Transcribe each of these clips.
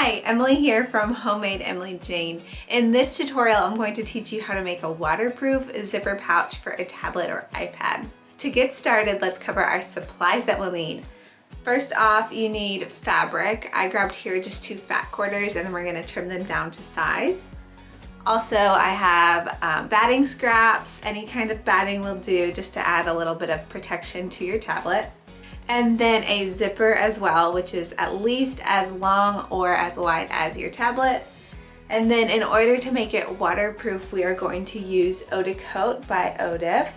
Hi, Emily here from Homemade Emily Jane. In this tutorial, I'm going to teach you how to make a waterproof zipper pouch for a tablet or iPad. To get started, let's cover our supplies that we'll need. First off, you need fabric. I grabbed here just 2 fat quarters and then we're gonna trim them down to size. Also, I have batting scraps. Any kind of batting will do just to add a little bit of protection to your tablet. And then a zipper as well, which is at least as long or as wide as your tablet. And then in order to make it waterproof, we are going to use Odif by Odif.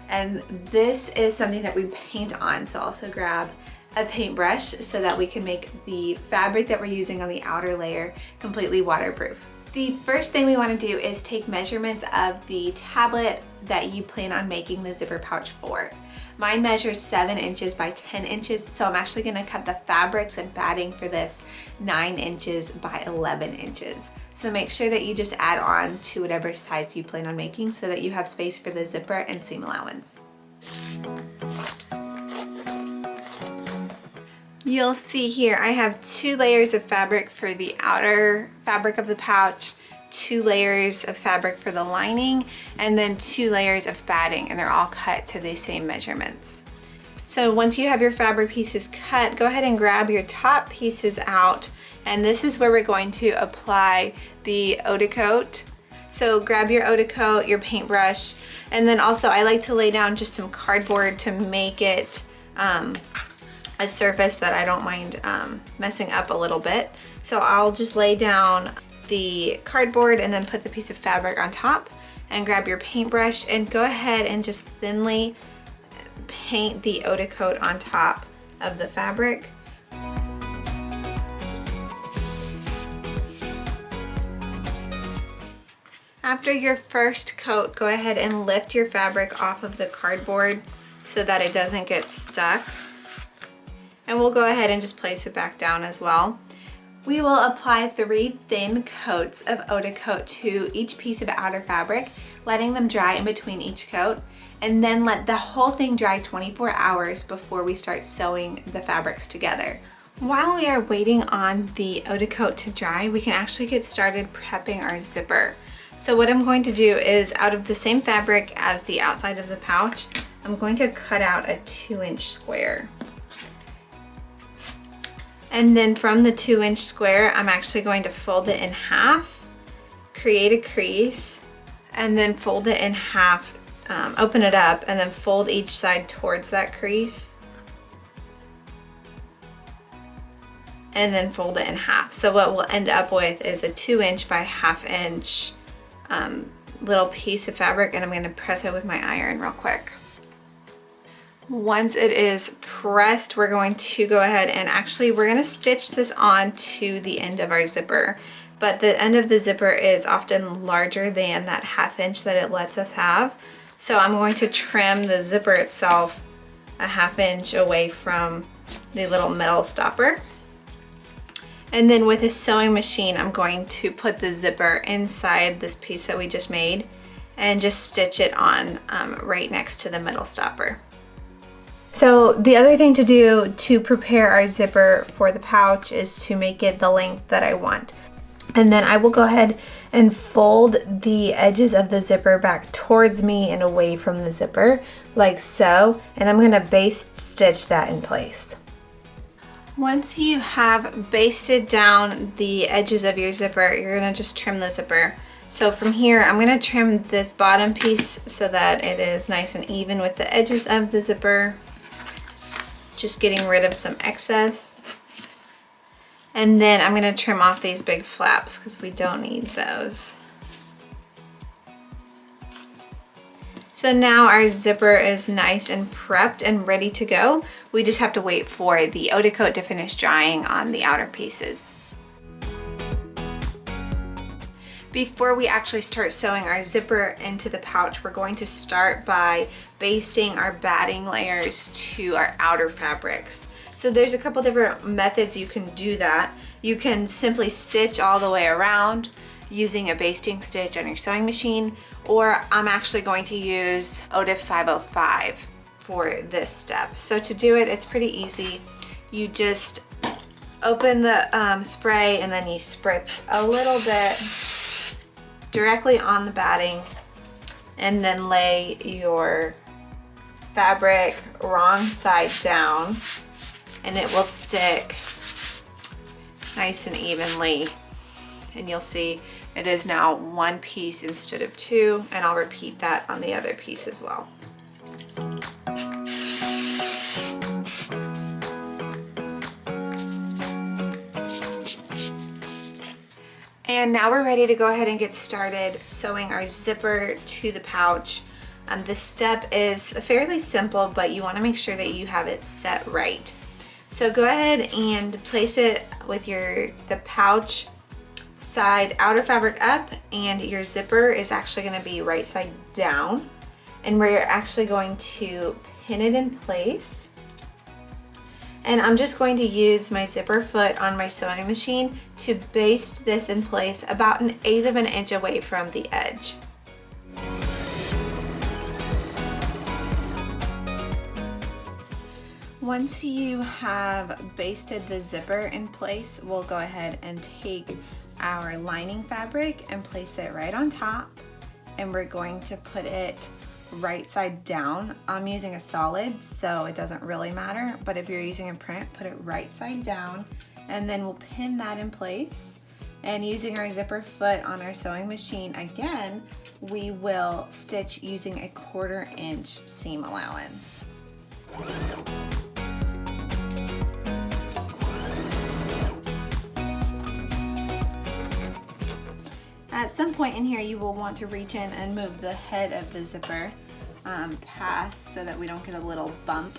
And this is something that we paint on, so also grab a paintbrush so that we can make the fabric that we're using on the outer layer completely waterproof. The first thing we want to do is take measurements of the tablet that you plan on making the zipper pouch for. Mine measures 7 inches by 10 inches, so I'm actually going to cut the fabrics and batting for this 9 inches by 11 inches. So make sure that you just add on to whatever size you plan on making so that you have space for the zipper and seam allowance. You'll see here I have 2 layers of fabric for the outer fabric of the pouch, 2 layers of fabric for the lining, and then 2 layers of batting, and they're all cut to the same measurements. So once you have your fabric pieces cut, go ahead and grab your top pieces out, and this is where we're going to apply the Odif. So grab your Odif, your paintbrush, and then also I like to lay down just some cardboard to make it a surface that I don't mind messing up a little bit. So I'll just lay down the cardboard and then put the piece of fabric on top, and grab your paintbrush and go ahead and just thinly paint the Odif on top of the fabric. After your first coat, go ahead and lift your fabric off of the cardboard so that it doesn't get stuck. And we'll go ahead and just place it back down as well. We will apply 3 thin coats of Odif to each piece of outer fabric, letting them dry in between each coat, and then let the whole thing dry 24 hours before we start sewing the fabrics together. While we are waiting on the Odif to dry, we can actually get started prepping our zipper. So what I'm going to do is, out of the same fabric as the outside of the pouch, I'm going to cut out a 2-inch square. And then from the 2-inch square, I'm actually going to fold it in half, create a crease, and then fold it in half, open it up, and then fold each side towards that crease. And then fold it in half. So what we'll end up with is a 2-inch by 1/2 inch little piece of fabric, and I'm going to press it with my iron real quick. Once it is pressed, we're going to go ahead and we're going to stitch this on to the end of our zipper. But the end of the zipper is often larger than that 1/2 inch that it lets us have. So I'm going to trim the zipper itself a 1/2 inch away from the little metal stopper. And then with a sewing machine, I'm going to put the zipper inside this piece that we just made and just stitch it on right next to the metal stopper. So the other thing to do to prepare our zipper for the pouch is to make it the length that I want. And then I will go ahead and fold the edges of the zipper back towards me and away from the zipper, like so. And I'm gonna baste stitch that in place. Once you have basted down the edges of your zipper, you're gonna just trim the zipper. So from here, I'm gonna trim this bottom piece so that it is nice and even with the edges of the zipper. Just getting rid of some excess. And then I'm gonna trim off these big flaps because we don't need those. So now our zipper is nice and prepped and ready to go. We just have to wait for the Odif to finish drying on the outer pieces. Before we actually start sewing our zipper into the pouch, we're going to start by basting our batting layers to our outer fabrics. So there's a couple different methods you can do that. You can simply stitch all the way around using a basting stitch on your sewing machine, or I'm actually going to use Odif 505 for this step. So to do it, it's pretty easy. You just open the spray and then you spritz a little bit directly on the batting and then lay your fabric wrong side down and it will stick nice and evenly. And you'll see it is now one piece instead of two, and I'll repeat that on the other piece as well. And now we're ready to go ahead and get started sewing our zipper to the pouch. This step is fairly simple, but you want to make sure that you have it set right. So go ahead and place it with the pouch side outer fabric up, and your zipper is actually going to be right side down, and we're actually going to pin it in place. And I'm just going to use my zipper foot on my sewing machine to baste this in place about 1/8 of an inch away from the edge. Once you have basted the zipper in place, we'll go ahead and take our lining fabric and place it right on top, and we're going to put it right side down. I'm using a solid, so it doesn't really matter, but if you're using a print, put it right side down, and then we'll pin that in place. And using our zipper foot on our sewing machine again, we will stitch using a 1/4 inch seam allowance. At some point in here, you will want to reach in and move the head of the zipper past so that we don't get a little bump.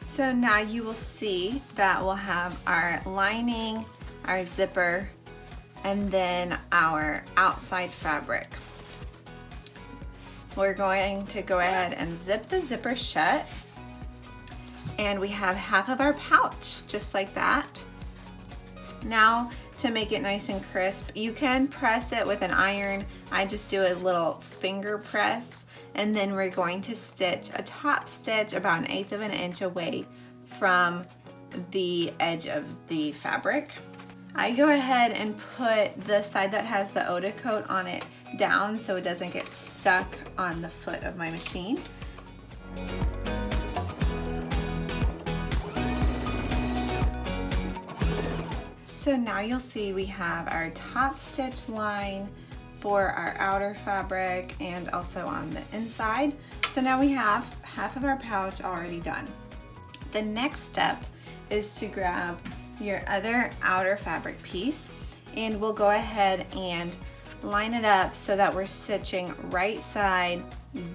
So now you will see that we'll have our lining, our zipper, and then our outside fabric. We're going to go ahead and zip the zipper shut. And we have half of our pouch, just like that. Now, to make it nice and crisp, you can press it with an iron. I just do a little finger press, and then we're going to stitch a top stitch about 1/8 of an inch away from the edge of the fabric. I go ahead and put the side that has the Odif coat on it down so it doesn't get stuck on the foot of my machine. So now you'll see we have our top stitch line for our outer fabric and also on the inside. So now we have half of our pouch already done. The next step is to grab your other outer fabric piece, and we'll go ahead and line it up so that we're stitching right side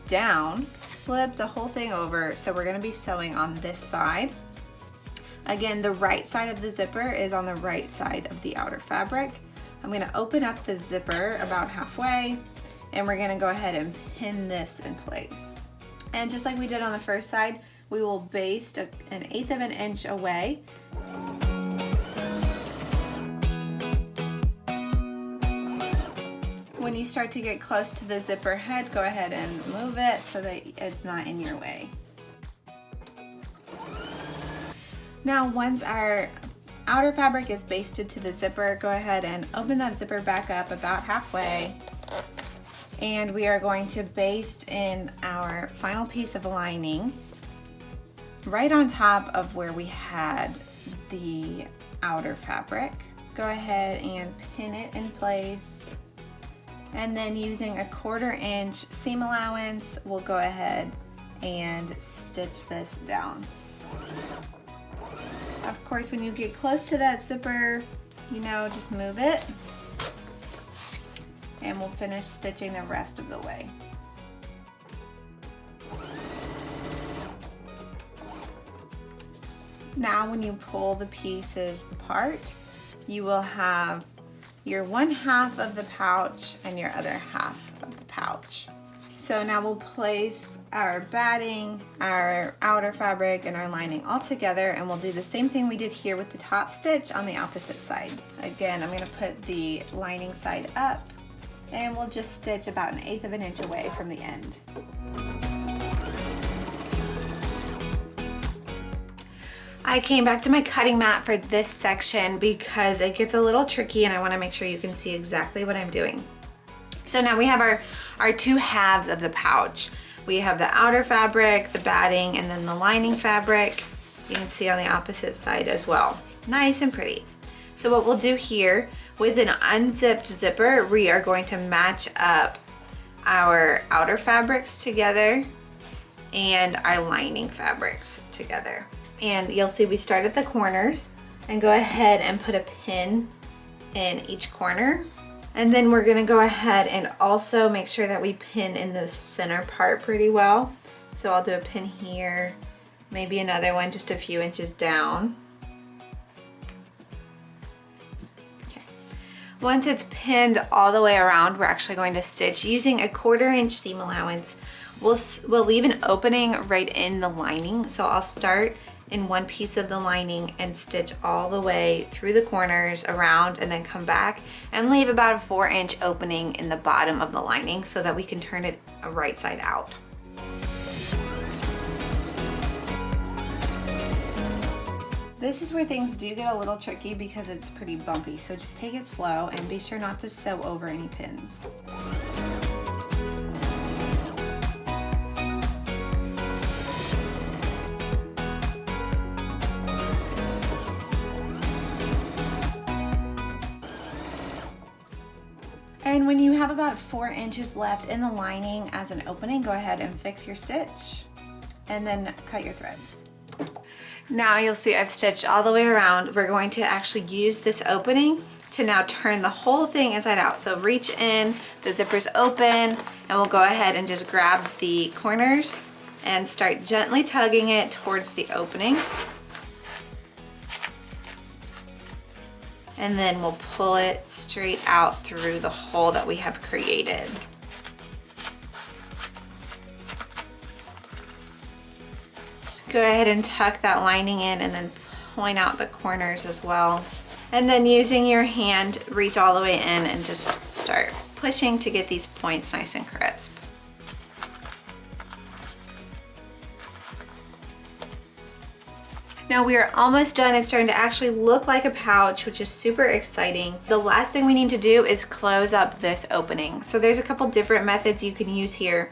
down. Flip the whole thing over, so we're going to be sewing on this side. Again, the right side of the zipper is on the right side of the outer fabric. I'm going to open up the zipper about halfway, and we're going to go ahead and pin this in place. And just like we did on the first side, we will baste 1/8 of an inch away. When you start to get close to the zipper head, go ahead and move it so that it's not in your way. Now, once our outer fabric is basted to the zipper, go ahead and open that zipper back up about halfway. And we are going to baste in our final piece of lining right on top of where we had the outer fabric. Go ahead and pin it in place. And then using a 1/4 inch seam allowance, we'll go ahead and stitch this down. Of course, when you get close to that zipper, just move it, and we'll finish stitching the rest of the way. Now, when you pull the pieces apart, you will have your 1/2 of the pouch and your other half of the pouch. So now we'll place our batting, our outer fabric, and our lining all together, and we'll do the same thing we did here with the top stitch on the opposite side. Again, I'm going to put the lining side up, And we'll just stitch about 1/8 of an inch away from the end. I came back to my cutting mat for this section because it gets a little tricky and I want to make sure you can see exactly what I'm doing. So now we have our two halves of the pouch. We have the outer fabric, the batting, and then the lining fabric. You can see on the opposite side as well. Nice and pretty. So what we'll do here with an unzipped zipper, we are going to match up our outer fabrics together and our lining fabrics together. And you'll see we start at the corners and go ahead and put a pin in each corner. And then we're gonna go ahead and also make sure that we pin in the center part pretty well. So I'll do a pin here, maybe another one just a few inches down. Okay. Once it's pinned all the way around, we're actually going to stitch using a 1/4 inch seam allowance. We'll leave an opening right in the lining. So I'll start in one piece of the lining and stitch all the way through the corners around and then come back and leave about a 4-inch opening in the bottom of the lining so that we can turn it right side out. This is where things do get a little tricky because it's pretty bumpy, so just take it slow and be sure not to sew over any pins. And when you have about 4 inches left in the lining as an opening, go ahead and fix your stitch and then cut your threads. Now you'll see I've stitched all the way around. We're going to actually use this opening to now turn the whole thing inside out. So reach in, the zipper's open, and we'll go ahead and just grab the corners and start gently tugging it towards the opening. And then we'll pull it straight out through the hole that we have created. Go ahead and tuck that lining in and then point out the corners as well. And then using your hand, reach all the way in and just start pushing to get these points nice and crisp. Now we are almost done. It's starting to actually look like a pouch, which is super exciting. The last thing we need to do is close up this opening. So there's a couple different methods you can use here.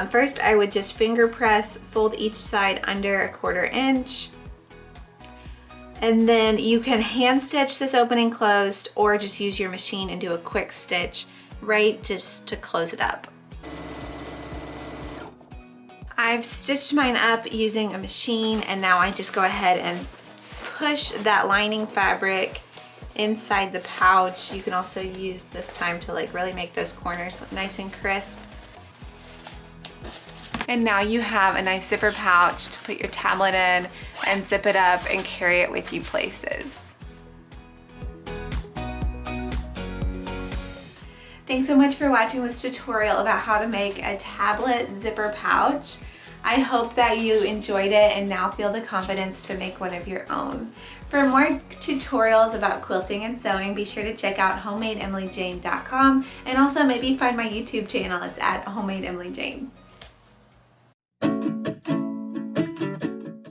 First, I would just finger press, fold each side under a 1/4 inch. And then you can hand stitch this opening closed or just use your machine and do a quick stitch right just to close it up. I've stitched mine up using a machine, and now I just go ahead and push that lining fabric inside the pouch. You can also use this time to like really make those corners look nice and crisp. And now you have a nice zipper pouch to put your tablet in and zip it up and carry it with you places. Thanks so much for watching this tutorial about how to make a tablet zipper pouch. I hope that you enjoyed it and now feel the confidence to make one of your own. For more tutorials about quilting and sewing, be sure to check out homadeemilyjane.com and also maybe find my YouTube channel. It's at homadeemilyjane.